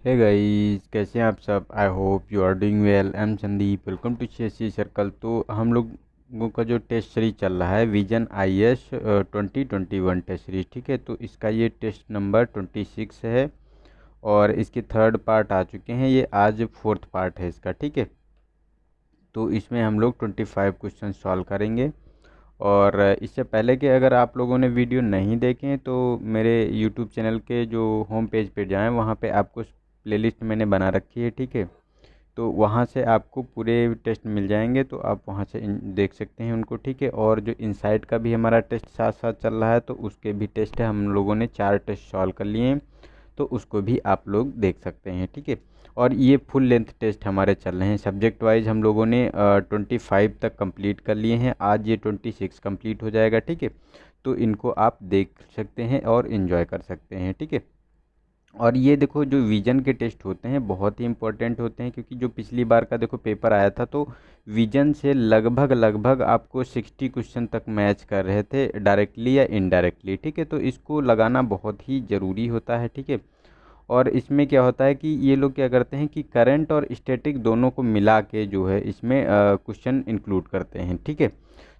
Hey guys, कैसे हैं आप सब। I hope you are doing well. I am Sandeep, welcome to CSC circle. तो हम लोगों का जो टेस्ट सीरीज चल रहा है विजन आईएएस 2021 टेस्ट सीरीज, ठीक है। तो इसका ये टेस्ट नंबर 26 है और इसके थर्ड पार्ट आ चुके हैं। ये आज फोर्थ पार्ट है इसका, ठीक है। तो इसमें हम लोग 25 क्वेश्चन सॉल्व करेंगे। और इससे पहले कि अगर आप लोगों ने वीडियो नहीं देखें तो मेरे यूट्यूब चैनल के जो होम पेज पे जाएं, वहाँ पे आपको प्लेलिस्ट मैंने बना रखी है, ठीक है। तो वहाँ से आपको पूरे टेस्ट मिल जाएंगे, तो आप वहाँ से देख सकते हैं उनको, ठीक है। और जो इनसाइट का भी हमारा टेस्ट साथ साथ चल रहा है, तो उसके भी टेस्ट है। हम लोगों ने 4 टेस्ट सॉल्व कर लिए हैं, तो उसको भी आप लोग देख सकते हैं, ठीक है। और ये फुल लेंथ टेस्ट हमारे चल रहे हैं। सब्जेक्ट वाइज हम लोगों ने 25 तक कंप्लीट कर लिए हैं। आज ये 26 कंप्लीट हो जाएगा, ठीक है। तो इनको आप देख सकते हैं और इन्जॉय कर सकते हैं, ठीक है। और ये देखो, जो विजन के टेस्ट होते हैं बहुत ही इंपॉर्टेंट होते हैं, क्योंकि जो पिछली बार का देखो पेपर आया था, तो विजन से लगभग लगभग आपको 60 क्वेश्चन तक मैच कर रहे थे, डायरेक्टली या इनडायरेक्टली, ठीक है। तो इसको लगाना बहुत ही ज़रूरी होता है, ठीक है। और इसमें क्या होता है कि ये लोग क्या करते हैं कि करंट और स्टैटिक दोनों को मिला के जो है इसमें क्वेश्चन इंक्लूड करते हैं, ठीक है।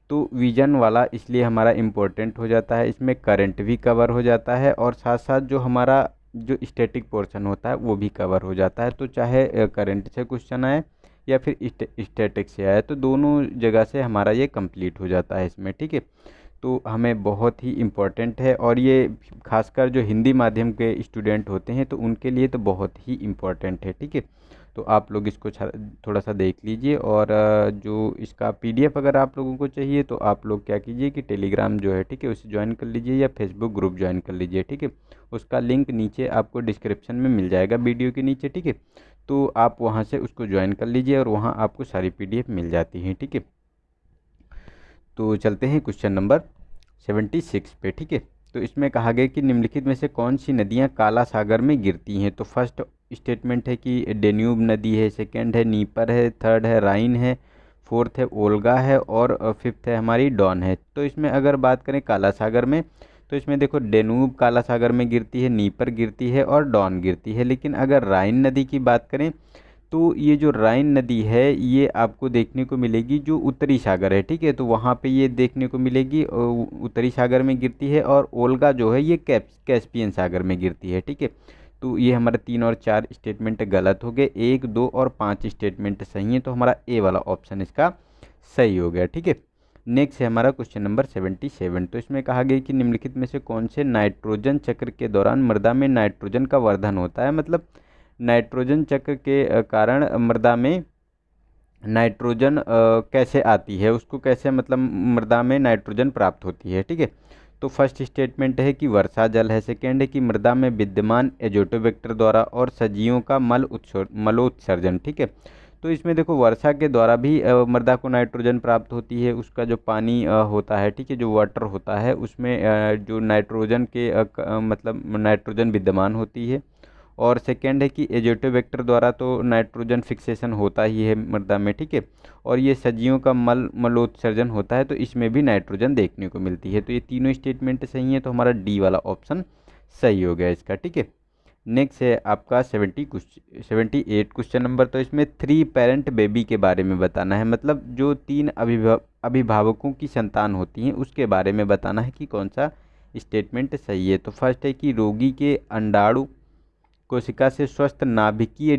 तो विजन वाला इसलिए हमारा इम्पोर्टेंट हो जाता है। इसमें करंट भी कवर हो जाता है और साथ साथ जो हमारा जो स्टैटिक पोर्शन होता है वो भी कवर हो जाता है। तो चाहे करंट से क्वेश्चन आए या फिर स्टैटिक से आए, तो दोनों जगह से हमारा ये कंप्लीट हो जाता है इसमें, ठीक है। तो हमें बहुत ही इम्पोर्टेंट है, और ये खासकर जो हिंदी माध्यम के स्टूडेंट होते हैं तो उनके लिए तो बहुत ही इम्पोर्टेंट है, ठीक है। तो आप लोग इसको थोड़ा सा देख लीजिए। और जो इसका पीडीएफ अगर आप लोगों को चाहिए तो आप लोग क्या कीजिए कि टेलीग्राम जो है, ठीक है, उसे ज्वाइन कर लीजिए या फेसबुक ग्रुप ज्वाइन कर लीजिए, ठीक है। उसका लिंक नीचे आपको डिस्क्रिप्शन में मिल जाएगा वीडियो के नीचे, ठीक है। तो आप वहाँ से उसको ज्वाइन कर लीजिए और वहाँ आपको सारी पीडीएफ मिल जाती हैं, ठीक है। तो चलते हैं क्वेश्चन नंबर 76 पे, ठीक है। तो इसमें कहा गया कि निम्नलिखित में से कौन सी नदियाँ काला सागर में गिरती हैं। तो फर्स्ट स्टेटमेंट है कि डेन्यूब नदी है, सेकंड है नीपर है, थर्ड है राइन है, फोर्थ है ओल्गा है, और फिफ्थ है हमारी डॉन है। तो इसमें अगर बात करें काला सागर में, तो इसमें देखो डेन्यूब काला सागर में गिरती है, नीपर गिरती है और डॉन गिरती है। लेकिन अगर राइन नदी की बात करें तो ये जो राइन नदी है ये आपको देखने को मिलेगी जो उत्तरी सागर है, ठीक है। तो वहाँ पे ये देखने को मिलेगी, उत्तरी सागर में गिरती है। और ओल्गा जो है ये कैस्पियन सागर में गिरती है, ठीक है। तो ये हमारे 3 और 4 स्टेटमेंट गलत हो गए, 1, 2 और 5 स्टेटमेंट सही है। तो हमारा ए वाला ऑप्शन इसका सही हो गया, ठीक है। नेक्स्ट है हमारा क्वेश्चन नंबर 77। तो इसमें कहा गया कि निम्नलिखित में से कौन से नाइट्रोजन चक्र के दौरान मृदा में नाइट्रोजन का वर्धन होता है। मतलब नाइट्रोजन चक्र के कारण मृदा में नाइट्रोजन कैसे आती है, उसको कैसे मतलब मृदा में नाइट्रोजन प्राप्त होती है, ठीक है। तो फर्स्ट स्टेटमेंट है कि वर्षा जल है, सेकेंड है कि मृदा में विद्यमान एजोटोबैक्टर द्वारा, और सजीवों का मलोत्सर्जन, ठीक है। तो इसमें देखो वर्षा के द्वारा भी मृदा को नाइट्रोजन प्राप्त होती है। उसका जो पानी होता है, ठीक है, जो वाटर होता है उसमें जो नाइट्रोजन के मतलब नाइट्रोजन विद्यमान होती है। और सेकेंड है कि एजोटोबैक्टर द्वारा तो नाइट्रोजन फिक्सेशन होता ही है मृदा में, ठीक है। और ये सजियों का मलोत्सर्जन होता है, तो इसमें भी नाइट्रोजन देखने को मिलती है। तो ये तीनों स्टेटमेंट सही है, तो हमारा डी वाला ऑप्शन सही हो गया इसका, ठीक है। नेक्स्ट है आपका 78 क्वेश्चन नंबर। तो इसमें 3 पेरेंट बेबी के बारे में बताना है। मतलब जो 3 अभिभावकों की संतान होती हैं उसके बारे में बताना है कि कौन सा स्टेटमेंट सही है। तो फर्स्ट है कि रोगी के अंडाणु कोशिका से स्वस्थ नाभिकीय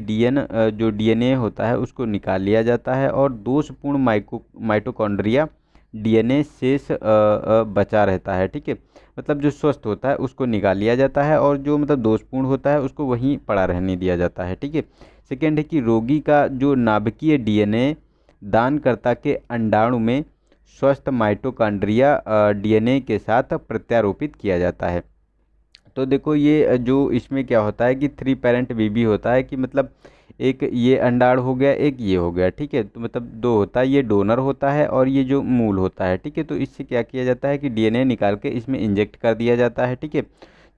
जो डीएनए होता है उसको निकाल लिया जाता है, और दोषपूर्ण माइटोकॉन्ड्रिया डीएनए शेष बचा रहता है, ठीक है। मतलब जो स्वस्थ होता है उसको निकाल लिया जाता है, और जो मतलब दोषपूर्ण होता है उसको वहीं पड़ा रहने दिया जाता है, ठीक है। सेकेंड है कि रोगी का जो नाभिकीय डीएनए दानकर्ता के अंडाणु में स्वस्थ माइटोकॉन्ड्रिया डीएनए के साथ प्रत्यारोपित किया जाता है। तो देखो ये जो इसमें क्या होता है कि 3 पेरेंट बेबी होता है कि मतलब एक ये अंडाणु हो गया, एक ये हो गया, ठीक है। तो मतलब 2 होता है, ये डोनर होता है और ये जो मूल होता है, ठीक है। तो इससे क्या किया जाता है कि डीएनए निकाल के इसमें इंजेक्ट कर दिया जाता है, ठीक है।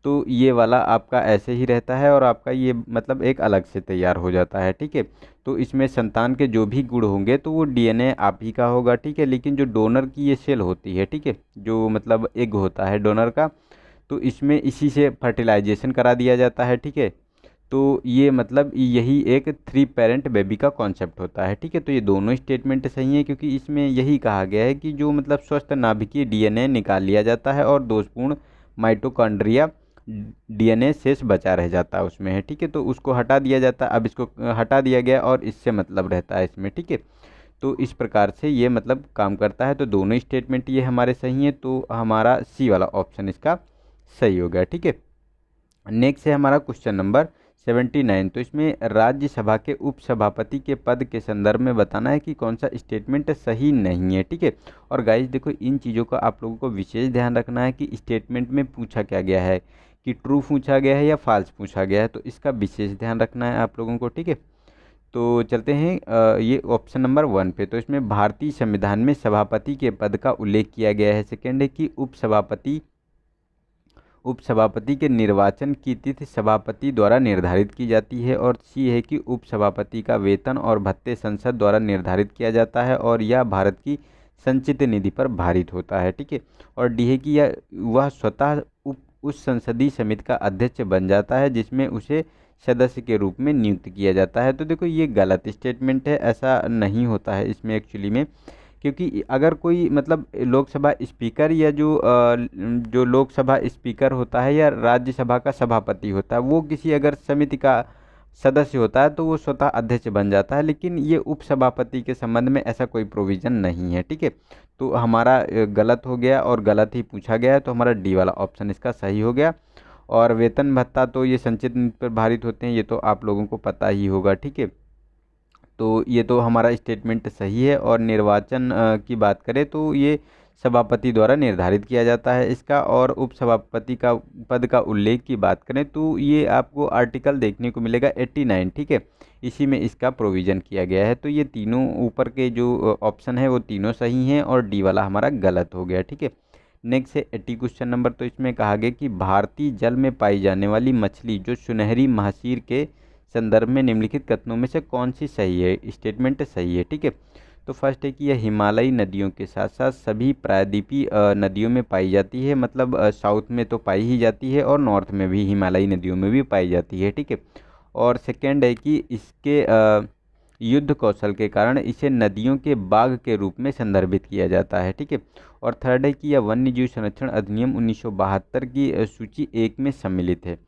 तो ये वाला आपका ऐसे ही रहता है, और आपका ये मतलब एक अलग से तैयार हो जाता है, ठीक है। तो इसमें संतान के जो भी गुण होंगे तो वो डीएनए आप ही का होगा, ठीक है। लेकिन जो डोनर की ये सेल होती है, ठीक है, जो मतलब एग होता है डोनर का, तो इसमें इसी से फर्टिलाइजेशन करा दिया जाता है, ठीक है। तो ये मतलब यही एक 3 पेरेंट बेबी का कॉन्सेप्ट होता है, ठीक है। तो ये दोनों स्टेटमेंट सही है, क्योंकि इसमें यही कहा गया है कि जो मतलब स्वस्थ नाभिकीय डीएनए निकाल लिया जाता है और दोषपूर्ण माइटोकॉन्ड्रिया डीएनए शेष बचा रह जाता है उसमें, है, ठीक है। तो उसको हटा दिया जाता है, अब इसको हटा दिया गया और इससे मतलब रहता है इसमें, ठीक है। तो इस प्रकार से ये मतलब काम करता है। तो दोनों स्टेटमेंट ये हमारे सही हैं, तो हमारा सी वाला ऑप्शन इसका सही हो गया, ठीक है। नेक्स्ट है हमारा क्वेश्चन नंबर 79। तो इसमें राज्यसभा के उपसभापति के पद के संदर्भ में बताना है कि कौन सा स्टेटमेंट सही नहीं है, ठीक है। और गाइस देखो, इन चीज़ों का आप लोगों को विशेष ध्यान रखना है कि स्टेटमेंट में पूछा क्या गया है, कि ट्रू पूछा गया है या फॉल्स पूछा गया है, तो इसका विशेष ध्यान रखना है आप लोगों को, ठीक है। तो चलते हैं ये ऑप्शन नंबर 1 पे। तो इसमें भारतीय संविधान में सभापति के पद का उल्लेख किया गया है। सेकेंड है कि उपसभापति के निर्वाचन की तिथि सभापति द्वारा निर्धारित की जाती है। और सी है कि उपसभापति का वेतन और भत्ते संसद द्वारा निर्धारित किया जाता है और यह भारत की संचित निधि पर भारित होता है, ठीक है। और डी है कि वह स्वतः उस संसदीय समिति का अध्यक्ष बन जाता है जिसमें उसे सदस्य के रूप में नियुक्त किया जाता है। तो देखो, ये गलत स्टेटमेंट है, ऐसा नहीं होता है इसमें एक्चुअली में। क्योंकि अगर कोई मतलब लोकसभा स्पीकर या जो लोकसभा स्पीकर होता है या राज्यसभा का सभापति होता है, वो किसी अगर समिति का सदस्य होता है तो वो स्वतः अध्यक्ष बन जाता है। लेकिन ये उपसभापति के संबंध में ऐसा कोई प्रोविज़न नहीं है, ठीक है। तो हमारा गलत हो गया और गलत ही पूछा गया है, तो हमारा डी वाला ऑप्शन इसका सही हो गया। और वेतन भत्ता तो ये संचित निधि पर भारित होते हैं, ये तो आप लोगों को पता ही होगा, ठीक है। तो ये तो हमारा स्टेटमेंट सही है। और निर्वाचन की बात करें तो ये सभापति द्वारा निर्धारित किया जाता है इसका। और उपसभापति का पद का उल्लेख की बात करें तो ये आपको आर्टिकल देखने को मिलेगा 89, ठीक है। इसी में इसका प्रोविज़न किया गया है। तो ये तीनों ऊपर के जो ऑप्शन है वो तीनों सही हैं और डी वाला हमारा गलत हो गया, ठीक है। नेक्स्ट है 80 क्वेश्चन नंबर। तो इसमें कहा गया कि भारतीय जल में पाई जाने वाली मछली जो सुनहरी महासीर के संदर्भ में निम्नलिखित कथनों में से कौन सी सही है, स्टेटमेंट सही है, ठीक है। तो फर्स्ट है कि यह हिमालयी नदियों के साथ साथ सभी प्रायद्वीपीय नदियों में पाई जाती है। मतलब साउथ में तो पाई ही जाती है और नॉर्थ में भी हिमालयी नदियों में भी पाई जाती है, ठीक है। और सेकेंड है कि इसके युद्ध कौशल के कारण इसे नदियों के बाघ के रूप में संदर्भित किया जाता है, ठीक है। और थर्ड है कि यह वन्य जीव संरक्षण अधिनियम 1972 की सूची 1 में सम्मिलित है।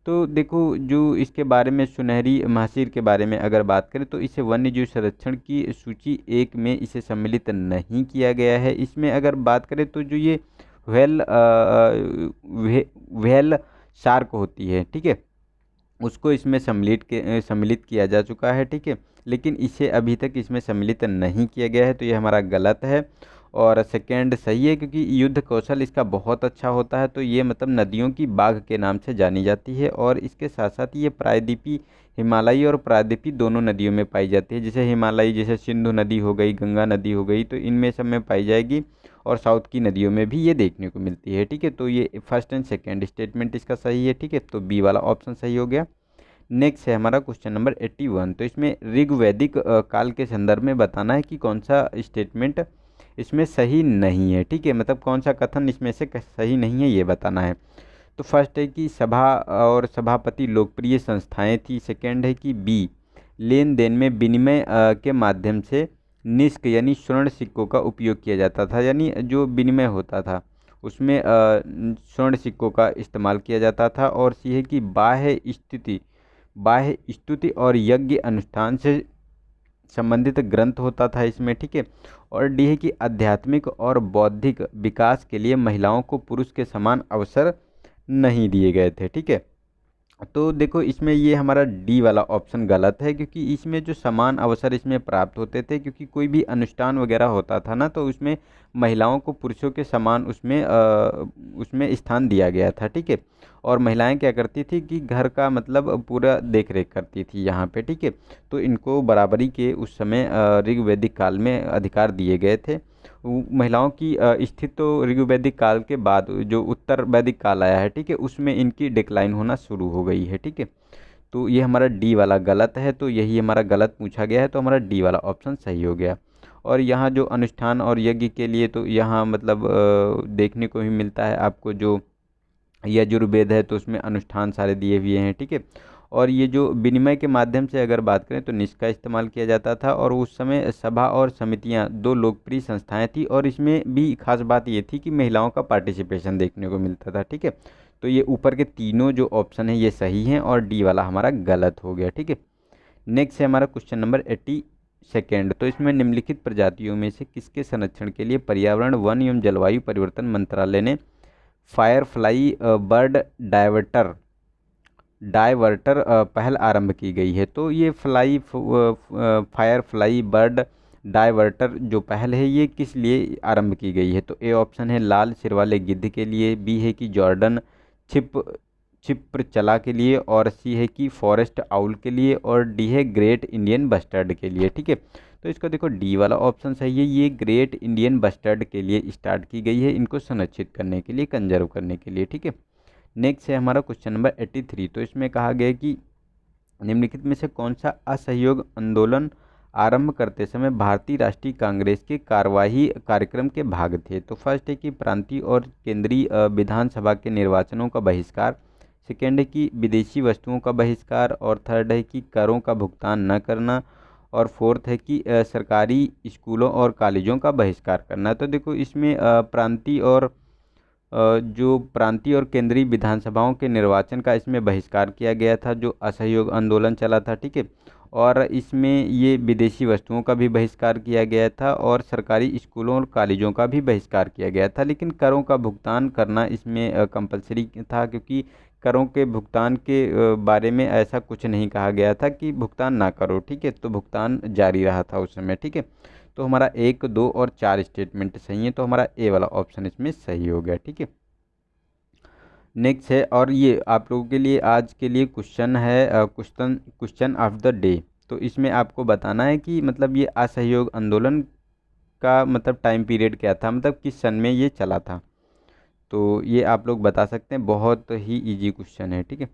तो देखो, जो इसके बारे में सुनहरी महासीर के बारे में अगर बात करें तो इसे वन्य जीव संरक्षण की सूची 1 में इसे सम्मिलित नहीं किया गया है। इसमें अगर बात करें तो जो ये व्हेल शार्क होती है, ठीक है, उसको इसमें सम्मिलित किया जा चुका है, ठीक है। लेकिन इसे अभी तक इसमें सम्मिलित नहीं किया गया है, तो ये हमारा गलत है। और सेकेंड सही है, क्योंकि युद्ध कौशल इसका बहुत अच्छा होता है। तो ये मतलब नदियों की बाघ के नाम से जानी जाती है। और इसके साथ साथ ये प्रायद्वीपी हिमालयी और प्रायद्वीपी दोनों नदियों में पाई जाती है। जैसे हिमालयी, जैसे सिंधु नदी हो गई, गंगा नदी हो गई, तो इनमें सब में पाई जाएगी। और साउथ की नदियों में भी ये देखने को मिलती है, ठीक है। तो ये फर्स्ट एंड सेकेंड स्टेटमेंट इसका सही है, ठीक है। तो बी वाला ऑप्शन सही हो गया। नेक्स्ट है हमारा क्वेश्चन नंबर 81। तो इसमें ऋग्वैदिक काल के संदर्भ में बताना है कि कौन सा स्टेटमेंट इसमें सही नहीं है, ठीक है। मतलब कौन सा कथन इसमें से सही नहीं है, ये बताना है। तो फर्स्ट है कि सभा और सभापति लोकप्रिय संस्थाएं थी। सेकंड है कि बी, लेन देन में विनिमय के माध्यम से निष्क यानी स्वर्ण सिक्कों का उपयोग किया जाता था। यानी जो विनिमय होता था उसमें स्वर्ण सिक्कों का इस्तेमाल किया जाता था। और सी है कि बाह्य स्तुति और यज्ञ अनुष्ठान से संबंधित ग्रंथ होता था इसमें, ठीक है। और डी है कि आध्यात्मिक और बौद्धिक विकास के लिए महिलाओं को पुरुष के समान अवसर नहीं दिए गए थे, ठीक है। तो देखो, इसमें ये हमारा डी वाला ऑप्शन गलत है, क्योंकि इसमें जो समान अवसर इसमें प्राप्त होते थे, क्योंकि कोई भी अनुष्ठान वगैरह होता था ना, तो उसमें महिलाओं को पुरुषों के समान उसमें स्थान दिया गया था, ठीक है। और महिलाएं क्या करती थी कि घर का मतलब पूरा देख रेख करती थी यहाँ पे, ठीक है। तो इनको बराबरी के उस समय ऋग्वैदिक काल में अधिकार दिए गए थे। महिलाओं की स्थिति तो ऋग्वैदिक काल के बाद जो उत्तर वैदिक काल आया है, ठीक है, उसमें इनकी डिक्लाइन होना शुरू हो गई है, ठीक है। तो ये हमारा डी वाला गलत है, तो यही हमारा गलत पूछा गया है, तो हमारा डी वाला ऑप्शन सही हो गया। और यहाँ जो अनुष्ठान और यज्ञ के लिए तो यहाँ मतलब देखने को ही मिलता है आपको, जो यजुर्वेद है तो उसमें अनुष्ठान सारे दिए हुए हैं, ठीक है। और ये जो विनिमय के माध्यम से अगर बात करें तो निष्क का इस्तेमाल किया जाता था। और उस समय सभा और समितियां दो लोकप्रिय संस्थाएं थी, और इसमें भी खास बात ये थी कि महिलाओं का पार्टिसिपेशन देखने को मिलता था। ठीक है, तो ये ऊपर के तीनों जो ऑप्शन है ये सही हैं, और डी वाला हमारा गलत हो गया। ठीक है, नेक्स्ट है हमारा क्वेश्चन नंबर 82। तो इसमें निम्नलिखित प्रजातियों में से किसके संरक्षण के लिए पर्यावरण, वन एवं जलवायु परिवर्तन मंत्रालय ने फायरफ्लाई बर्ड डायवर्टर पहल आरंभ की गई है? तो ये फायरफ्लाई बर्ड डायवर्टर जो पहल है ये किस लिए आरंभ की गई है? तो ए ऑप्शन है लाल सिर वाले गिद्ध के लिए, बी है कि जॉर्डन छिपचला के लिए, और सी है कि फॉरेस्ट आउल के लिए, और डी है ग्रेट इंडियन बस्टर्ड के लिए। ठीक है, तो इसको देखो डी वाला ऑप्शन सही है, ये ग्रेट इंडियन बस्टर्ड के लिए स्टार्ट की गई है, इनको संरक्षित करने के लिए, कंजर्व करने के लिए। ठीक है, नेक्स्ट है हमारा क्वेश्चन नंबर 83। तो इसमें कहा गया है कि निम्नलिखित में से कौन सा असहयोग आंदोलन आरंभ करते समय भारतीय राष्ट्रीय कांग्रेस के कार्यवाही कार्यक्रम के भाग थे? तो फर्स्ट है कि प्रांतीय और केंद्रीय विधानसभा के निर्वाचनों का बहिष्कार, सेकेंड है कि विदेशी वस्तुओं का बहिष्कार, और थर्ड है कि करों का भुगतान न करना, और फोर्थ है कि सरकारी स्कूलों और कॉलेजों का बहिष्कार करना। तो देखो इसमें जो प्रांतीय और केंद्रीय विधानसभाओं के निर्वाचन का इसमें बहिष्कार किया गया था, जो असहयोग आंदोलन चला था। ठीक है, और इसमें ये विदेशी वस्तुओं का भी बहिष्कार किया गया था, और सरकारी स्कूलों और कॉलेजों का भी बहिष्कार किया गया था। लेकिन करों का भुगतान करना इसमें कंपलसरी था, क्योंकि करों के भुगतान के बारे में ऐसा कुछ नहीं कहा गया था कि भुगतान ना करो। ठीक है, तो भुगतान जारी रहा था उस समय। ठीक है, तो हमारा 1, 2 और 4 स्टेटमेंट सही है, तो हमारा ए वाला ऑप्शन इसमें सही हो गया। ठीक है, नेक्स्ट है, और ये आप लोगों के लिए आज के लिए क्वेश्चन है, क्वेश्चन ऑफ द डे। तो इसमें आपको बताना है कि मतलब ये असहयोग आंदोलन का मतलब टाइम पीरियड क्या था, मतलब किस सन में ये चला था। तो ये आप लोग बता सकते हैं, बहुत ही इजी क्वेश्चन है। ठीक है,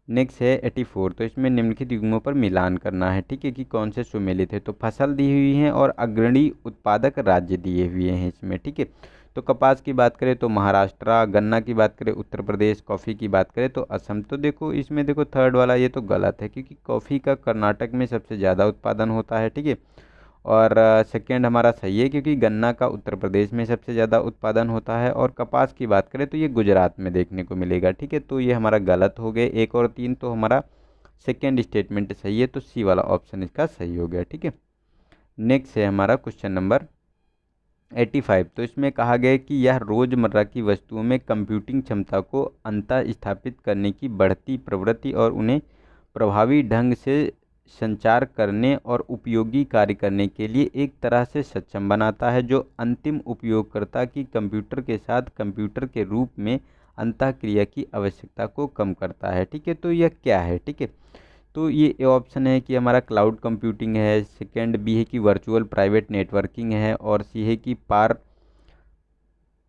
नेक्स्ट है 84। तो इसमें निम्नलिखित युग्मों पर मिलान करना है। ठीक है, कि कौन से सुमेलित है? तो फसल दी हुई है, और अग्रणी उत्पादक राज्य दिए हुए हैं इसमें। ठीक है, तो कपास की बात करें तो महाराष्ट्र, गन्ना की बात करें उत्तर प्रदेश, कॉफ़ी की बात करें तो असम। तो देखो इसमें देखो थर्ड वाला ये तो गलत है, क्योंकि कॉफ़ी का कर्नाटक में सबसे ज़्यादा उत्पादन होता है। ठीक है, और सेकेंड हमारा सही है, क्योंकि गन्ना का उत्तर प्रदेश में सबसे ज़्यादा उत्पादन होता है, और कपास की बात करें तो ये गुजरात में देखने को मिलेगा। ठीक है, तो ये हमारा गलत हो गए 1 और 3, तो हमारा सेकेंड स्टेटमेंट सही है, तो सी वाला ऑप्शन इसका सही हो गया। ठीक है, नेक्स्ट है हमारा क्वेश्चन नंबर 85। तो इसमें कहा गया है कि यह रोज़मर्रा की वस्तुओं में कंप्यूटिंग क्षमता को अंतः स्थापित करने की बढ़ती प्रवृत्ति और उन्हें प्रभावी ढंग से संचार करने और उपयोगी कार्य करने के लिए एक तरह से सक्षम बनाता है, जो अंतिम उपयोगकर्ता की कंप्यूटर के साथ कंप्यूटर के रूप में अंतःक्रिया की आवश्यकता को कम करता है। ठीक है, तो यह क्या है? ठीक है, तो ये ऑप्शन है कि हमारा क्लाउड कंप्यूटिंग है, सेकंड बी है कि वर्चुअल प्राइवेट नेटवर्किंग है, और सी है कि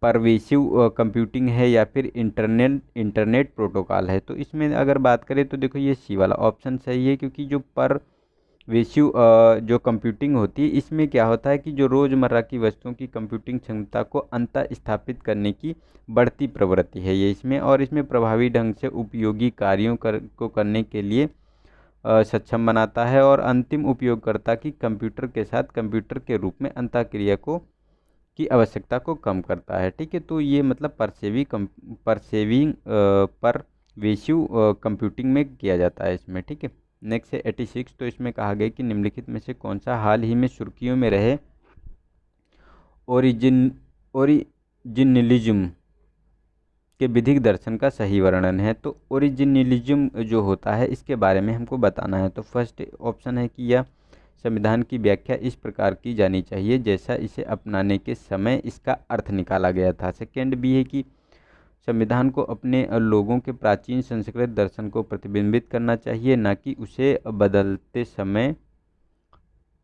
परवेसिव कंप्यूटिंग है, या फिर इंटरनेट प्रोटोकॉल है। तो इसमें अगर बात करें तो देखो ये सी वाला ऑप्शन सही है, क्योंकि जो परवेसिव जो कंप्यूटिंग होती है इसमें क्या होता है कि जो रोज़मर्रा की वस्तुओं की कंप्यूटिंग क्षमता को अंतः स्थापित करने की बढ़ती प्रवृत्ति है ये इसमें, और इसमें प्रभावी ढंग से उपयोगी कार्यों को करने के लिए सक्षम बनाता है, और अंतिम उपयोगकर्ता की कंप्यूटर के साथ कंप्यूटर के रूप में अंतःक्रिया की आवश्यकता को कम करता है। ठीक है, तो ये मतलब परवेसिव कंप्यूटिंग में किया जाता है इसमें। ठीक है, नेक्स्ट है 86। तो इसमें कहा गया कि निम्नलिखित में से कौन सा हाल ही में सुर्खियों में रहे ओरिजिनलिज्म के विधिक दर्शन का सही वर्णन है? तो ओरिजिनलिज्म जो होता है इसके बारे में हमको बताना है। तो फर्स्ट ऑप्शन है कि यह संविधान की व्याख्या इस प्रकार की जानी चाहिए जैसा इसे अपनाने के समय इसका अर्थ निकाला गया था। सेकेंड भी है कि संविधान को अपने लोगों के प्राचीन संस्कृत दर्शन को प्रतिबिंबित करना चाहिए, न कि उसे बदलते समय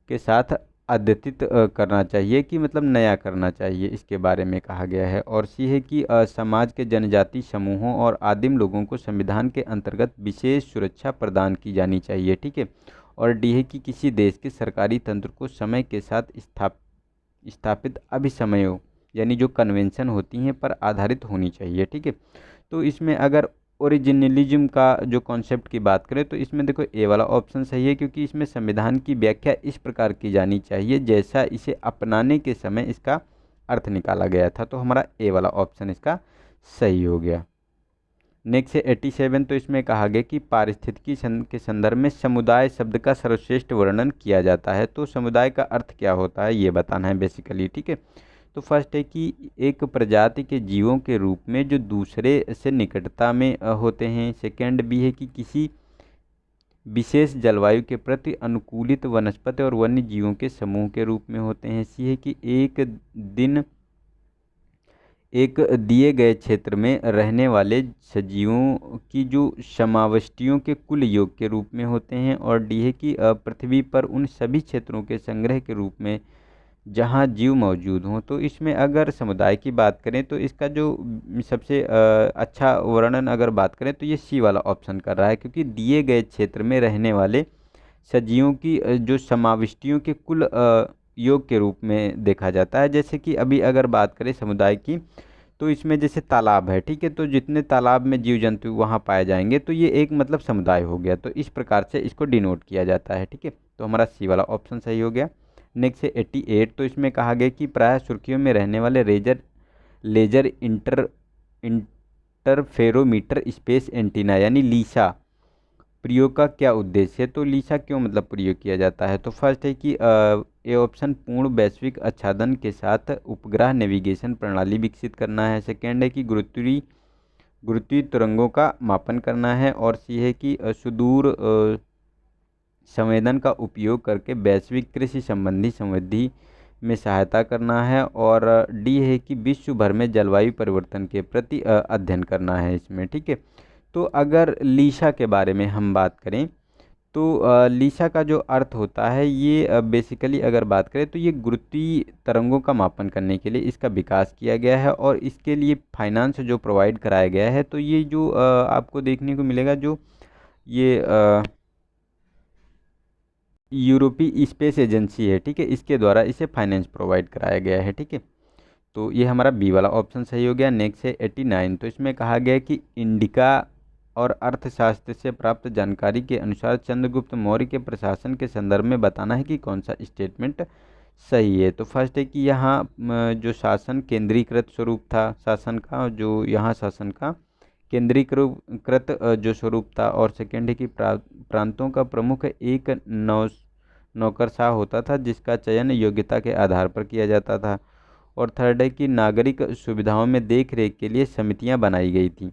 के साथ अद्यतित करना चाहिए, कि मतलब नया करना चाहिए, इसके बारे में कहा गया है। और सी है कि समाज के जनजाति समूहों और आदिम लोगों को संविधान के अंतर्गत विशेष सुरक्षा प्रदान की जानी चाहिए। ठीक है, और डी है कि किसी देश के सरकारी तंत्र को समय के साथ स्थापित अभिसमयों यानी जो कन्वेंशन होती हैं पर आधारित होनी चाहिए। ठीक है, तो इसमें अगर ओरिजिनलिज्म का जो कॉन्सेप्ट की बात करें तो इसमें देखो ए वाला ऑप्शन सही है, क्योंकि इसमें संविधान की व्याख्या इस प्रकार की जानी चाहिए जैसा इसे अपनाने के समय इसका अर्थ निकाला गया था। तो हमारा ए वाला ऑप्शन इसका सही हो गया। नेक्स्ट है 87। तो इसमें कहा गया कि पारिस्थितिकी के संदर्भ में समुदाय शब्द का सर्वश्रेष्ठ वर्णन किया जाता है। तो समुदाय का अर्थ क्या होता है ये बताना है बेसिकली, ठीक है। तो फर्स्ट है कि एक प्रजाति के जीवों के रूप में जो दूसरे से निकटता में होते हैं। सेकंड भी है कि किसी विशेष जलवायु के प्रति अनुकूलित वनस्पति और वन्य जीवों के समूह के रूप में होते हैं। सी है कि एक दिए गए क्षेत्र में रहने वाले सजीवों की जो समावष्टियों के कुल योग के रूप में होते हैं। और डी है कि पृथ्वी पर उन सभी क्षेत्रों के संग्रह के रूप में जहाँ जीव मौजूद हों। तो इसमें अगर समुदाय की बात करें तो इसका जो सबसे अच्छा वर्णन अगर बात करें तो ये सी वाला ऑप्शन कर रहा है, क्योंकि दिए गए क्षेत्र में रहने वाले सजीवों की जो समाविष्टियों के कुल योग के रूप में देखा जाता है। जैसे कि अभी अगर बात करें समुदाय की, तो इसमें जैसे तालाब है, ठीक है, तो जितने तालाब में जीव जंतु वहाँ पाए जाएंगे तो ये एक मतलब समुदाय हो गया। तो इस प्रकार से इसको डिनोट किया जाता है, ठीक है। तो हमारा सी वाला ऑप्शन सही हो गया। नेक्स्ट है 88। तो इसमें कहा गया कि प्रायः सुर्खियों में रहने वाले लेजर इंटरफेरोमीटर स्पेस एंटीना यानी लीसा प्रयोग का क्या उद्देश्य है। तो लीसा क्यों मतलब प्रयोग किया जाता है। तो फर्स्ट है कि ए ऑप्शन पूर्ण वैश्विक आच्छादन के साथ उपग्रह नेविगेशन प्रणाली विकसित करना है। सेकेंड है कि गुरुत्वीय तरंगों का मापन करना है। और सी है कि सुदूर संवेदन का उपयोग करके वैश्विक कृषि संबंधी समृद्धि में सहायता करना है। और डी है कि विश्व भर में जलवायु परिवर्तन के प्रति अध्ययन करना है इसमें, ठीक है। तो अगर लीसा के बारे में हम बात करें तो लीसा का जो अर्थ होता है ये बेसिकली अगर बात करें तो ये गुरुत्वीय तरंगों का मापन करने के लिए इसका विकास किया गया है और इसके लिए फाइनेंस जो प्रोवाइड कराया गया है। तो ये जो आपको देखने को मिलेगा जो ये यूरोपीय स्पेस एजेंसी है, ठीक है, इसके द्वारा इसे फाइनेंस प्रोवाइड कराया गया है, ठीक है। तो ये हमारा बी वाला ऑप्शन सही हो गया। नेक्स्ट है 89। तो इसमें कहा गया कि इंडिका और अर्थशास्त्र से प्राप्त जानकारी के अनुसार चंद्रगुप्त मौर्य के प्रशासन के संदर्भ में बताना है कि कौन सा स्टेटमेंट सही है। तो फर्स्ट है कि यहाँ जो शासन केंद्रीकृत स्वरूप था शासन का, जो यहाँ शासन का केंद्रीकृत जो स्वरूप था। और सेकेंड है कि प्रांतों का प्रमुख एक नौकरशाह होता था जिसका चयन योग्यता के आधार पर किया जाता था। और थर्ड है कि नागरिक सुविधाओं में देख रेख के लिए समितियां बनाई गई थी।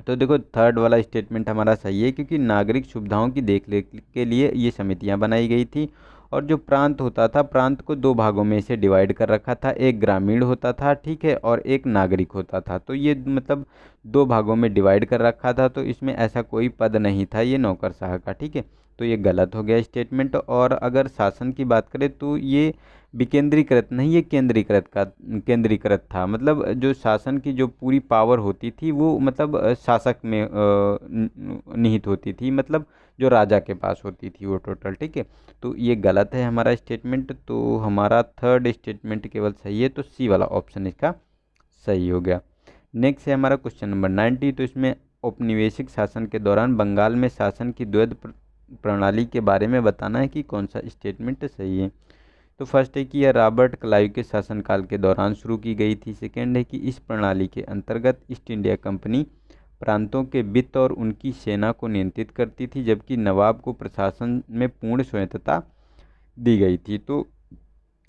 तो देखो थर्ड वाला स्टेटमेंट हमारा सही है, क्योंकि नागरिक सुविधाओं की देख रेख के लिए ये समितियां बनाई गई थी। और जो प्रांत होता था, प्रांत को दो भागों में से डिवाइड कर रखा था, एक ग्रामीण होता था, ठीक है, और एक नागरिक होता था। तो ये मतलब दो भागों में डिवाइड कर रखा था। तो इसमें ऐसा कोई पद नहीं था ये नौकरशाह का, ठीक है। तो ये गलत हो गया स्टेटमेंट। और अगर शासन की बात करें तो ये विकेंद्रीकृत नहीं, ये केंद्रीकृत था। मतलब जो शासन की जो पूरी पावर होती थी वो मतलब शासक में निहित होती थी, मतलब जो राजा के पास होती थी वो टोटल, ठीक है। तो ये गलत है हमारा स्टेटमेंट। तो हमारा थर्ड स्टेटमेंट केवल सही है, तो सी वाला ऑप्शन इसका सही हो गया। नेक्स्ट है हमारा क्वेश्चन नंबर 90। तो इसमें औपनिवेशिक शासन के दौरान बंगाल में शासन की द्वैध प्रणाली के बारे में बताना है कि कौन सा स्टेटमेंट सही है। तो फर्स्ट है कि यह रॉबर्ट क्लाइव के शासनकाल के दौरान शुरू की गई थी। सेकेंड है कि इस प्रणाली के अंतर्गत ईस्ट इंडिया कंपनी प्रांतों के वित्त और उनकी सेना को नियंत्रित करती थी, जबकि नवाब को प्रशासन में पूर्ण स्वायत्तता दी गई थी। तो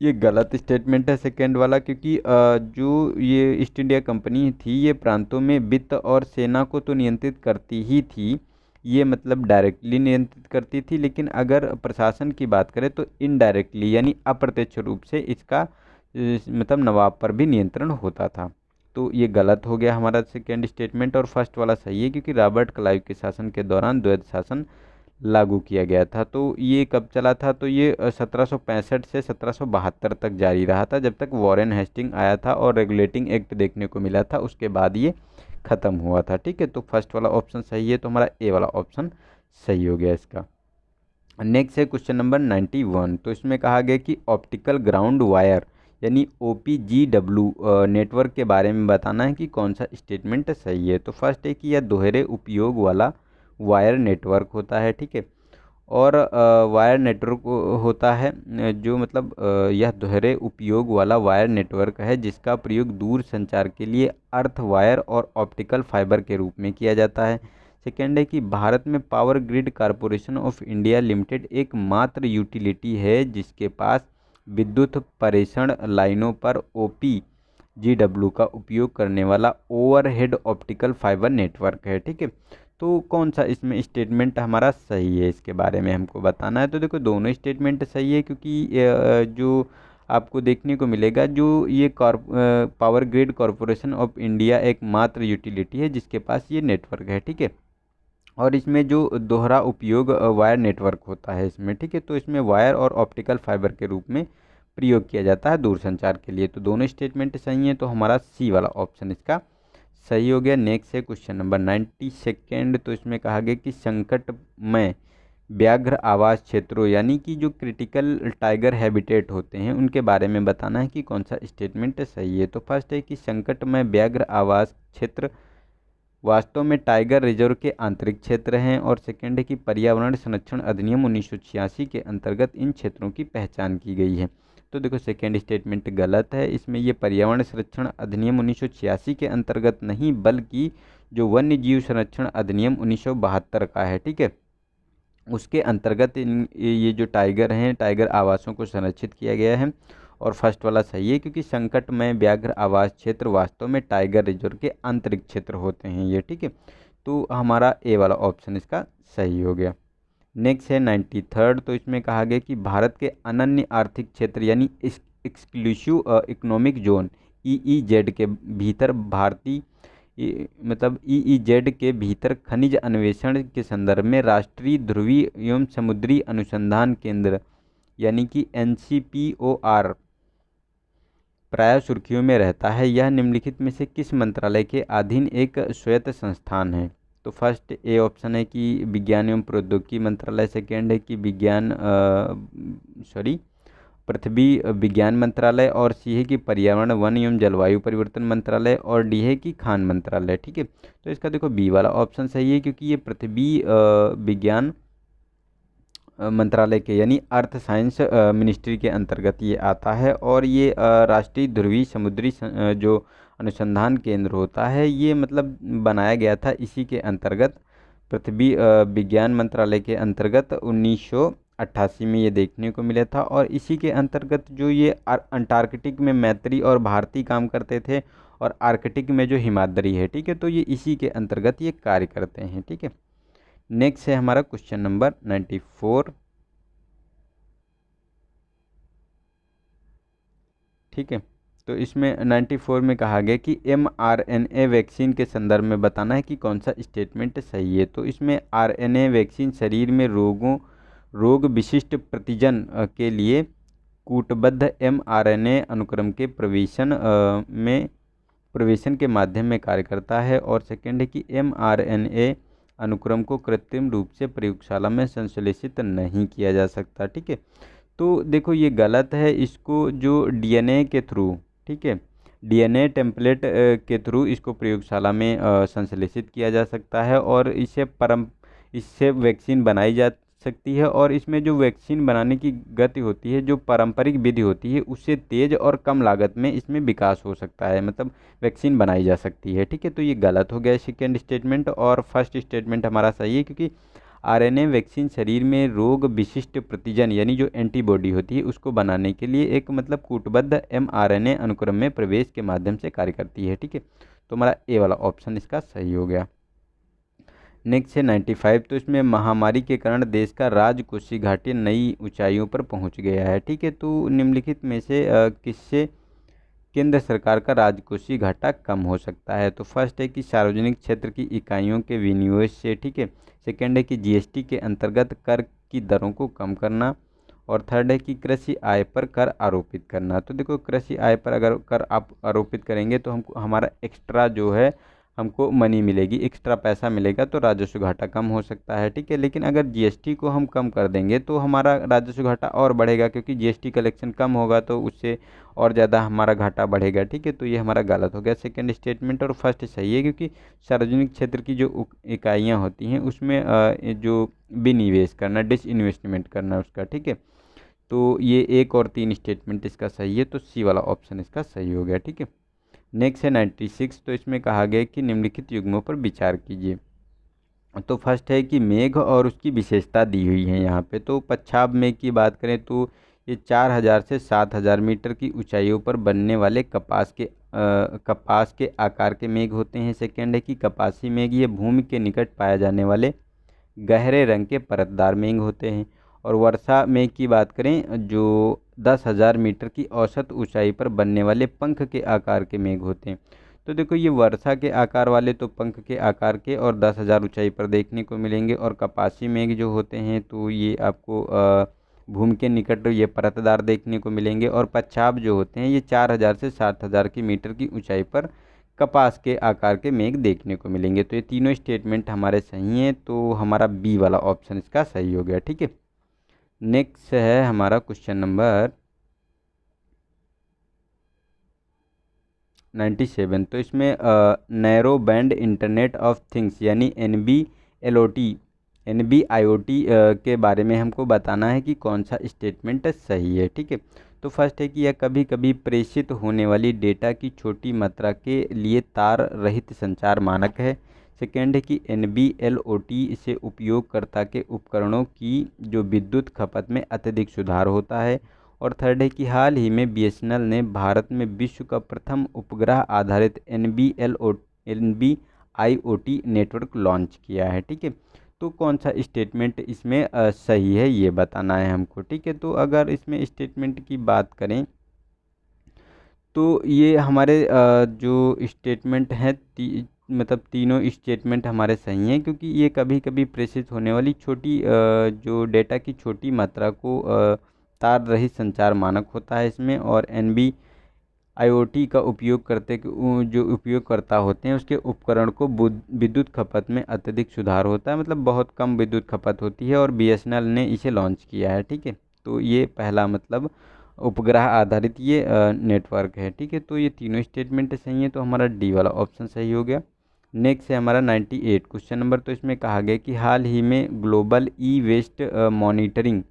ये गलत स्टेटमेंट है सेकेंड वाला, क्योंकि जो ये ईस्ट इंडिया कंपनी थी ये प्रांतों में वित्त और सेना को तो नियंत्रित करती ही थी, ये मतलब डायरेक्टली नियंत्रित करती थी। लेकिन अगर प्रशासन की बात करें तो इनडायरेक्टली यानी अप्रत्यक्ष रूप से इसका मतलब नवाब पर भी नियंत्रण होता था। तो ये गलत हो गया हमारा सेकेंड स्टेटमेंट। और फर्स्ट वाला सही है, क्योंकि रॉबर्ट क्लाइव के शासन के दौरान द्वैध शासन लागू किया गया था। तो ये कब चला था, तो ये 1765 से 1772 तक जारी रहा था, जब तक वॉरेन हेस्टिंग आया था और रेगुलेटिंग एक्ट देखने को मिला था, उसके बाद ये ख़त्म हुआ था, ठीक है। तो फर्स्ट वाला ऑप्शन सही है, तो हमारा ए वाला ऑप्शन सही हो गया इसका। नेक्स्ट है क्वेश्चन नंबर 91। तो इसमें कहा गया कि ऑप्टिकल ग्राउंड वायर यानी OPGW नेटवर्क के बारे में बताना है कि कौन सा स्टेटमेंट सही है। तो फर्स्ट है कि यह दोहरे उपयोग वाला वायर नेटवर्क होता है, ठीक है। और वायर नेटवर्क होता है जो मतलब यह दोहरे उपयोग वाला वायर नेटवर्क है जिसका प्रयोग दूर संचार के लिए अर्थ वायर और ऑप्टिकल फाइबर के रूप में किया जाता है। सेकेंड है कि भारत में power grid corporation of India limited एकमात्र यूटिलिटी है जिसके पास विद्युत प्रेषण लाइनों पर OPGW का उपयोग करने वाला ओवरहेड ऑप्टिकल फाइबर नेटवर्क है, ठीक है। तो कौन सा इसमें स्टेटमेंट हमारा सही है, इसके बारे में हमको बताना है। तो देखो दोनों स्टेटमेंट सही है, क्योंकि जो आपको देखने को मिलेगा जो ये power grid corporation of India एकमात्र यूटिलिटी है जिसके पास ये नेटवर्क है, ठीक है। और इसमें जो दोहरा उपयोग वायर नेटवर्क होता है इसमें, ठीक है। तो इसमें वायर और ऑप्टिकल फाइबर के रूप में प्रयोग किया जाता है दूरसंचार के लिए। तो दोनों स्टेटमेंट सही हैं, तो हमारा सी वाला ऑप्शन इसका सही हो गया। नेक्स्ट है क्वेश्चन नंबर 92। तो इसमें कहा गया कि संकट में व्याघ्र आवास क्षेत्रों यानी कि जो क्रिटिकल टाइगर हैबिटेट होते हैं उनके बारे में बताना है कि कौन सा स्टेटमेंट सही है। तो फर्स्ट है कि संकट में व्याघ्र आवास क्षेत्र वास्तव में टाइगर रिजर्व के आंतरिक क्षेत्र हैं। और सेकेंड है कि पर्यावरण संरक्षण अधिनियम 1986 के अंतर्गत इन क्षेत्रों की पहचान की गई है। तो देखो सेकेंड स्टेटमेंट गलत है। इसमें ये पर्यावरण संरक्षण अधिनियम 1986 के अंतर्गत नहीं बल्कि जो वन्य जीव संरक्षण अधिनियम 1972 का है, ठीक है, उसके अंतर्गत ये जो टाइगर हैं टाइगर आवासों को संरक्षित किया गया है। और फर्स्ट वाला सही है क्योंकि संकट में व्याघ्र आवास क्षेत्र वास्तव में टाइगर रिजर्व के आंतरिक क्षेत्र होते हैं ये, ठीक है। तो हमारा ए वाला ऑप्शन इसका सही हो गया। नेक्स्ट है 93। तो इसमें कहा गया कि भारत के अनन्य आर्थिक क्षेत्र यानी एक्सक्लूसिव इकोनॉमिक जोन EEZ के भीतर भारतीय मतलब EEZ के भीतर खनिज अन्वेषण के संदर्भ में राष्ट्रीय ध्रुवीय एवं समुद्री अनुसंधान केंद्र यानी कि NCPOR प्राय सुर्खियों में रहता है। यह निम्नलिखित में से किस मंत्रालय के अधीन एक स्वायत्त संस्थान है। तो फर्स्ट ए ऑप्शन है कि विज्ञान एवं प्रौद्योगिकी मंत्रालय, सेकेंड है कि पृथ्वी विज्ञान मंत्रालय, और सी है कि पर्यावरण वन एवं जलवायु परिवर्तन मंत्रालय, और डी है कि खान मंत्रालय, ठीक है। तो इसका देखो बी वाला ऑप्शन सही है क्योंकि ये पृथ्वी विज्ञान मंत्रालय के यानी अर्थ साइंस मिनिस्ट्री के अंतर्गत ये आता है। और ये राष्ट्रीय ध्रुवीय समुद्री जो अनुसंधान केंद्र होता है ये मतलब बनाया गया था इसी के अंतर्गत, पृथ्वी विज्ञान मंत्रालय के अंतर्गत 1988 में ये देखने को मिला था। और इसी के अंतर्गत जो ये अंटार्कटिक में मैत्री और भारती काम करते थे और आर्कटिक में जो हिमाद्री है, ठीक है, तो ये इसी के अंतर्गत ये कार्य करते हैं, ठीक है। नेक्स्ट है हमारा क्वेश्चन नंबर 94, ठीक है। तो इसमें 94 में कहा गया कि mRNA वैक्सीन के संदर्भ में बताना है कि कौन सा स्टेटमेंट सही है। तो इसमें RNA वैक्सीन शरीर में रोग विशिष्ट प्रतिजन के लिए कूटबद्ध mRNA अनुक्रम के प्रवेशन के माध्यम में कार्य करता है। और सेकेंड है कि mRNA अनुक्रम को कृत्रिम रूप से प्रयोगशाला में संश्लेषित नहीं किया जा सकता, ठीक है। तो देखो ये गलत है, इसको जो DNA के थ्रू, ठीक है, DNA टेम्पलेट के थ्रू इसको प्रयोगशाला में संश्लेषित किया जा सकता है और इससे वैक्सीन बनाई जा सकती है। और इसमें जो वैक्सीन बनाने की गति होती है जो पारंपरिक विधि होती है उससे तेज़ और कम लागत में इसमें विकास हो सकता है, मतलब वैक्सीन बनाई जा सकती है, ठीक है। तो ये गलत हो गया सेकेंड स्टेटमेंट। और फर्स्ट स्टेटमेंट हमारा सही है क्योंकि RNA वैक्सीन शरीर में रोग विशिष्ट प्रतिजन यानी जो एंटीबॉडी होती है उसको बनाने के लिए एक मतलब कूटबद्ध mRNA अनुक्रम में प्रवेश के माध्यम से कार्य करती है, ठीक है। तो हमारा ए वाला ऑप्शन इसका सही हो गया। नेक्स्ट है 95। तो इसमें महामारी के कारण देश का राजकोषीय घाटे नई ऊंचाइयों पर पहुंच गया है, ठीक है। तो निम्नलिखित में से किससे केंद्र सरकार का राजकोषीय घाटा कम हो सकता है। तो फर्स्ट है कि सार्वजनिक क्षेत्र की इकाइयों के विनियोग से, ठीक है। सेकेंड है कि GST के अंतर्गत कर की दरों को कम करना। और थर्ड है कि कृषि आय पर कर आरोपित करना। तो देखो कृषि आय पर अगर कर आप आरोपित करेंगे तो हमारा एक्स्ट्रा जो है हमको मनी मिलेगी, एक्स्ट्रा पैसा मिलेगा, तो राजस्व घाटा कम हो सकता है। ठीक है, लेकिन अगर जीएसटी को हम कम कर देंगे तो हमारा राजस्व घाटा और बढ़ेगा, क्योंकि जीएसटी कलेक्शन कम होगा तो उससे और ज़्यादा हमारा घाटा बढ़ेगा। ठीक है, तो ये हमारा गलत हो गया सेकंड स्टेटमेंट। और फर्स्ट सही है, क्योंकि सार्वजनिक क्षेत्र की जो इकाइयाँ होती हैं उसमें जो विनिवेश करना, डिसइन्वेस्टमेंट करना उसका। ठीक है, तो ये 1 और 3 स्टेटमेंट इसका सही है, तो सी वाला ऑप्शन इसका सही हो गया। ठीक है, नेक्स्ट है 96। तो इसमें कहा गया कि निम्नलिखित युग्मों पर विचार कीजिए। तो फर्स्ट है कि मेघ और उसकी विशेषता दी हुई है यहाँ पे। तो पच्छाब मेघ की बात करें तो ये 4000 से 7000 मीटर की ऊंचाइयों पर बनने वाले कपास के आकार के मेघ होते हैं। सेकेंड है कि कपासी मेघ ये भूमि के निकट पाए जाने वाले गहरे रंग के परतदार मेघ होते हैं। और वर्षा मेघ की बात करें जो 10,000 मीटर की औसत ऊंचाई पर बनने वाले पंख के आकार के मेघ होते हैं। तो देखो ये वर्षा के आकार वाले तो पंख के आकार के और 10,000 ऊंचाई पर देखने को मिलेंगे। और कपासी मेघ जो होते हैं तो ये आपको भूमि के निकट ये परतदार देखने को मिलेंगे। और पच्छाब जो होते हैं ये 4000 से 7000 की मीटर की ऊंचाई पर कपास के आकार के मेघ देखने को मिलेंगे। तो ये तीनों स्टेटमेंट हमारे सही हैं, तो हमारा बी वाला ऑप्शन इसका सही हो गया। ठीक है, नेक्स्ट है हमारा क्वेश्चन नंबर 97। तो इसमें narrow band internet of things यानी NB-IoT के बारे में हमको बताना है कि कौन सा स्टेटमेंट सही है। ठीक है, तो फर्स्ट है कि यह कभी कभी प्रेषित होने वाली डेटा की छोटी मात्रा के लिए तार रहित संचार मानक है। सेकेंड है कि NB-LOT से उपयोगकर्ता के उपकरणों की जो विद्युत खपत में अत्यधिक सुधार होता है। और थर्ड है कि हाल ही में BSNL ने भारत में विश्व का प्रथम उपग्रह आधारित NB-IoT नेटवर्क लॉन्च किया है। ठीक है, तो कौन सा स्टेटमेंट इसमें सही है ये बताना है हमको। ठीक है, तो अगर इसमें स्टेटमेंट की बात करें तो ये हमारे जो स्टेटमेंट हैं मतलब तीनों स्टेटमेंट हमारे सही हैं, क्योंकि ये कभी कभी प्रेषित होने वाली छोटी जो डेटा की छोटी मात्रा को तार रहित संचार मानक होता है इसमें। और NB-IoT का उपयोग करते जो उपयोगकर्ता होते हैं उसके उपकरण को विद्युत खपत में अत्यधिक सुधार होता है, मतलब बहुत कम विद्युत खपत होती है, और BSNL ने इसे लॉन्च किया है। ठीक है, तो ये पहला मतलब उपग्रह आधारित ये नेटवर्क है। ठीक है, तो ये तीनों स्टेटमेंट सही है, तो हमारा डी वाला ऑप्शन सही हो गया। नेक्स्ट है हमारा 98 क्वेश्चन नंबर। तो इसमें कहा गया कि हाल ही में ग्लोबल ई वेस्ट मॉनिटरिंग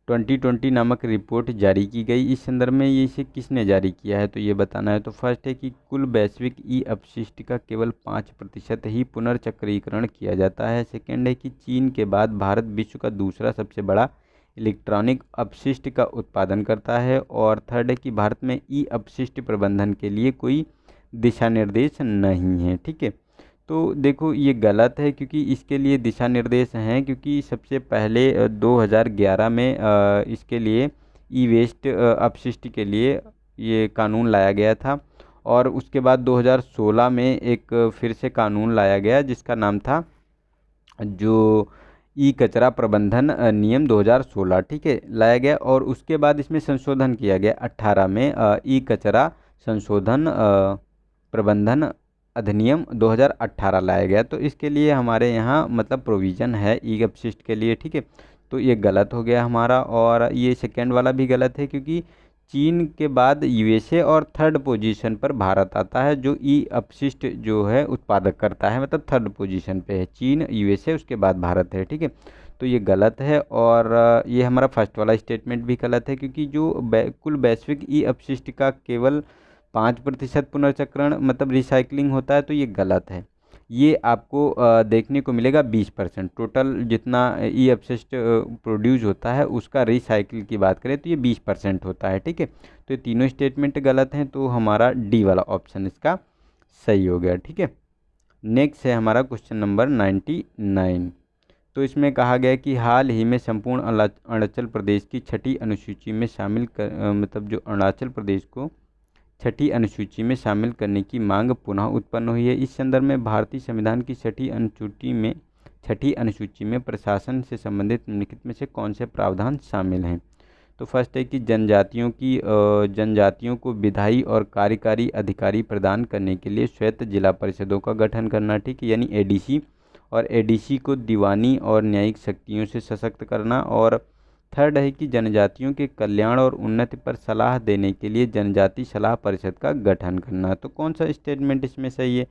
2020 नामक रिपोर्ट जारी की गई। इस संदर्भ में ये इसे किसने जारी किया है तो ये बताना है। तो फर्स्ट है कि कुल वैश्विक ई अपशिष्ट का केवल 5% ही पुनर्चक्रीकरण किया जाता है। सेकेंड है कि चीन के बाद भारत विश्व का दूसरा सबसे बड़ा इलेक्ट्रॉनिक अपशिष्ट का उत्पादन करता है। और थर्ड है कि भारत में ई अपशिष्ट प्रबंधन के लिए कोई दिशा निर्देश नहीं है। ठीक है, तो देखो ये गलत है, क्योंकि इसके लिए दिशा निर्देश हैं, क्योंकि सबसे पहले 2011 में इसके लिए ई वेस्ट अपशिष्ट के लिए ये कानून लाया गया था। और उसके बाद 2016 में एक फिर से कानून लाया गया जिसका नाम था जो ई कचरा प्रबंधन नियम 2016। ठीक है, लाया गया। और उसके बाद इसमें संशोधन किया गया 18 में ई कचरा संशोधन प्रबंधन अधिनियम 2018 लाया गया। तो इसके लिए हमारे यहाँ मतलब प्रोविज़न है ई अपशिष्ट के लिए। ठीक है, तो ये गलत हो गया हमारा। और ये सेकेंड वाला भी गलत है, क्योंकि चीन के बाद USA और थर्ड पोजीशन पर भारत आता है जो ई अपशिष्ट जो है उत्पादक करता है, मतलब थर्ड पोजीशन पे है चीन, USA, उसके बाद भारत है। ठीक है, तो ये गलत है। और ये हमारा फर्स्ट वाला स्टेटमेंट भी गलत है, क्योंकि जो कुल वैश्विक ई अपशिष्ट का केवल 5% पुनर्चक्रण मतलब रिसाइकलिंग होता है, तो ये गलत है। ये आपको देखने को मिलेगा 20%। टोटल जितना ई अपशिष्ट प्रोड्यूस होता है उसका रिसाइकिल की बात करें तो ये 20% होता है। ठीक है, तो ये तीनों स्टेटमेंट गलत हैं, तो हमारा डी वाला ऑप्शन इसका सही हो गया। ठीक है, नेक्स्ट है हमारा क्वेश्चन नंबर 99। तो इसमें कहा गया कि हाल ही में संपूर्ण अरुणाचल प्रदेश की छठी अनुसूची में शामिल मतलब जो अरुणाचल प्रदेश को छठी अनुसूची में शामिल करने की मांग पुनः उत्पन्न हुई है। इस संदर्भ में भारतीय संविधान की छठी अनुसूची में प्रशासन से संबंधित निम्नलिखित में से कौन से प्रावधान शामिल हैं। तो फर्स्ट है कि जनजातियों को विधायी और कार्यकारी अधिकारी प्रदान करने के लिए स्वायत्त जिला परिषदों का गठन करना, ठीक है, यानी एडीसी। और एडीसी को दीवानी और न्यायिक शक्तियों से सशक्त करना। और थर्ड है कि जनजातियों के कल्याण और उन्नति पर सलाह देने के लिए जनजाति सलाह परिषद का गठन करना। तो कौन सा स्टेटमेंट इसमें सही है?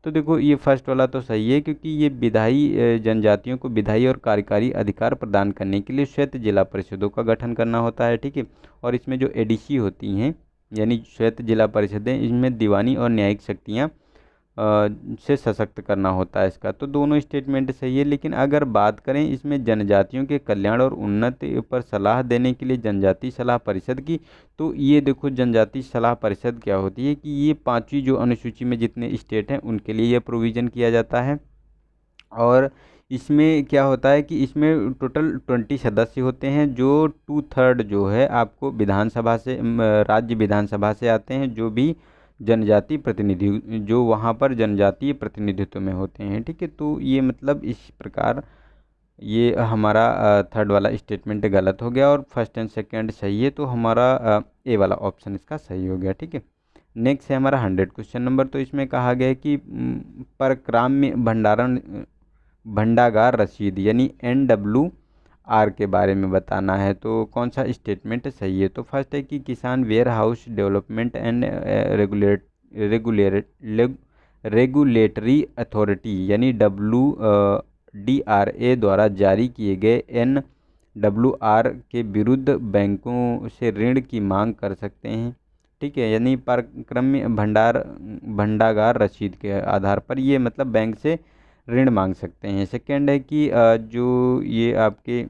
तो देखो ये फर्स्ट वाला तो सही है, क्योंकि ये जनजातियों को विधायी और कार्यकारी अधिकार प्रदान करने के लिए स्वायत्त जिला परिषदों का गठन करना होता है, ठीक है। और इसमें जो एडीसी होती हैं यानी स्वायत्त जिला परिषदें, इनमें दीवानी और न्यायिक शक्तियाँ से सशक्त करना होता है इसका। तो दोनों स्टेटमेंट सही है, लेकिन अगर बात करें इसमें जनजातियों के कल्याण और उन्नति पर सलाह देने के लिए जनजाति सलाह परिषद की, तो ये देखो जनजाति सलाह परिषद क्या होती है कि ये पांचवी जो अनुसूची में जितने स्टेट हैं उनके लिए ये प्रोविज़न किया जाता है। और इसमें क्या होता है कि इसमें टोटल 20 सदस्य होते हैं, जो 2/3 जो है आपको विधानसभा से राज्य विधानसभा से आते हैं, जो भी जनजाति प्रतिनिधि जो वहाँ पर जनजातीय प्रतिनिधित्व में होते हैं, ठीक है। तो ये मतलब इस प्रकार ये हमारा थर्ड वाला स्टेटमेंट गलत हो गया और फर्स्ट एंड सेकंड सही है, तो हमारा ए वाला ऑप्शन इसका सही हो गया, ठीक है। नेक्स्ट है हमारा 100 क्वेश्चन नंबर। तो इसमें कहा गया है कि परक्राम्य भंडागार रसीद यानी NWR के बारे में बताना है। तो कौन सा स्टेटमेंट सही है? तो फर्स्ट है कि किसान warehouse development and regulatory authority यानी WDRA द्वारा जारी किए गए NWR के विरुद्ध बैंकों से ऋण की मांग कर सकते हैं, ठीक है। यानी परक्रम्य भंडागार रसीद के आधार पर ये मतलब बैंक से ऋण मांग सकते हैं। सेकेंड है कि जो ये आपके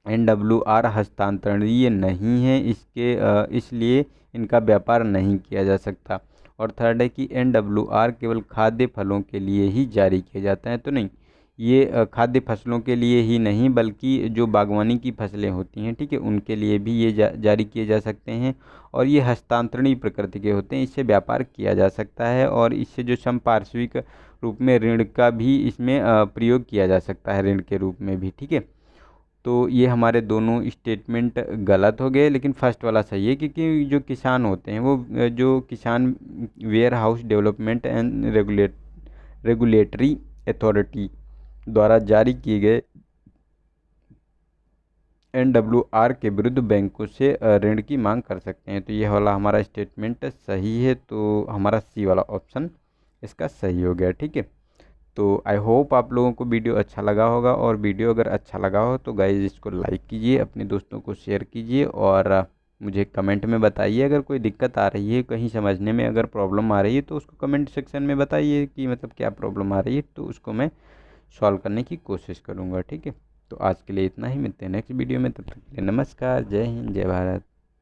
NWR हस्तांतरणीय नहीं है, इसलिए इनका व्यापार नहीं किया जा सकता। और थर्ड है कि NWR केवल खाद्य फलों के लिए ही जारी किए जाते हैं। तो नहीं, ये खाद्य फसलों के लिए ही नहीं बल्कि जो बागवानी की फसलें होती हैं, ठीक है, उनके लिए भी ये जारी किए जा सकते हैं। और ये हस्तांतरणीय प्रकृति के होते हैं, इससे व्यापार किया जा सकता है और इससे जो संपार्श्विक रूप में ऋण का भी इसमें प्रयोग किया जा सकता है, ऋण के रूप में भी, ठीक है। तो ये हमारे दोनों स्टेटमेंट गलत हो गए, लेकिन फर्स्ट वाला सही है, क्योंकि जो किसान होते हैं वो जो किसान warehouse development and regulatory authority द्वारा जारी किए गए NWR के विरुद्ध बैंकों से ऋण की मांग कर सकते हैं। तो ये वाला हमारा स्टेटमेंट सही है, तो हमारा सी वाला ऑप्शन इसका सही हो गया, ठीक है। तो आई होप आप लोगों को वीडियो अच्छा लगा होगा, और वीडियो अगर अच्छा लगा हो तो गाइज इसको लाइक कीजिए, अपने दोस्तों को शेयर कीजिए, और मुझे कमेंट में बताइए अगर कोई दिक्कत आ रही है, कहीं समझने में अगर प्रॉब्लम आ रही है तो उसको कमेंट सेक्शन में बताइए कि मतलब क्या प्रॉब्लम आ रही है, तो उसको मैं सॉल्व करने की कोशिश करूँगा, ठीक है। तो आज के लिए इतना ही, मिलते हैं नेक्स्ट वीडियो में, तब तक के लिए नमस्कार, जय हिंद, जय भारत।